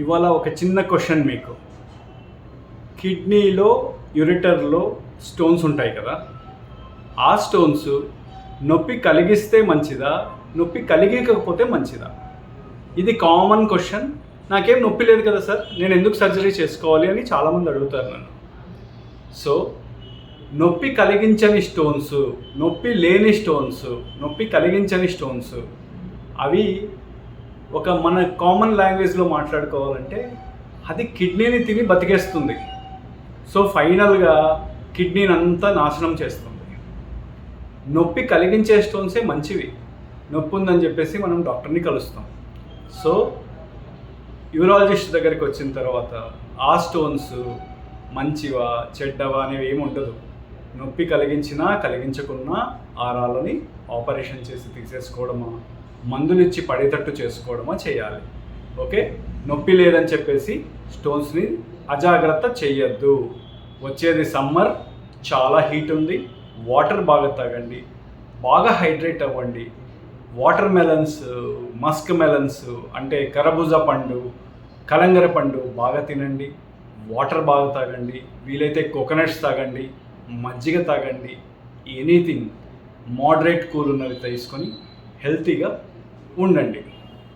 ఇవాళ ఒక చిన్న క్వశ్చన్ మీకు. కిడ్నీలో యూరిటర్లో స్టోన్స్ ఉంటాయి కదా, ఆ స్టోన్స్ నొప్పి కలిగిస్తే మంచిదా, నొప్పి కలిగకపోతే మంచిదా? ఇది కామన్ క్వశ్చన్. నాకేం నొప్పి లేదు కదా సార్, నేను ఎందుకు సర్జరీ చేసుకోవాలి అని చాలామంది అడుగుతారు నన్ను. సో నొప్పి కలిగించని స్టోన్స్, నొప్పి లేని స్టోన్స్, నొప్పి కలిగించని స్టోన్స్, అవి ఒక మన కామన్ లాంగ్వేజ్లో మాట్లాడుకోవాలంటే అది కిడ్నీని తిని బతికేస్తుంది. సో ఫైనల్గా కిడ్నీని అంతా నాశనం చేస్తుంది. నొప్పి కలిగించే స్టోన్సే మంచివి. నొప్పి ఉందని చెప్పేసి మనం డాక్టర్ని కలుస్తాం. సో యూరాలజిస్ట్ దగ్గరికి వచ్చిన తర్వాత ఆ స్టోన్స్ మంచివా చెడ్డవా అనేవి ఏమి ఉండదు. నొప్పి కలిగించినా కలిగించకున్నా ఆ రాళ్ళని ఆపరేషన్ చేసి తీసేసుకోవడమా, మందులు ఇచ్చి పడేటట్టు చేసుకోవడమా చేయాలి. ఓకే, నొప్పి లేదని చెప్పేసి స్టోన్స్ని అజాగ్రత్త చెయ్యొద్దు. వచ్చేది సమ్మర్, చాలా హీట్ ఉంది. వాటర్ బాగా తాగండి, బాగా హైడ్రేట్ అవ్వండి. వాటర్ మెలన్స్, మస్క్ మెలన్స్ అంటే కరబూజా పండు, కలంగర పండు బాగా తినండి. వాటర్ బాగా తాగండి, వీలైతే కోకోనట్స్ తాగండి, మజ్జిగ తాగండి. ఎనీథింగ్ మోడరేట్ కూల్ ఉన్నవి తీసుకొని హెల్తీగా ఉండండి.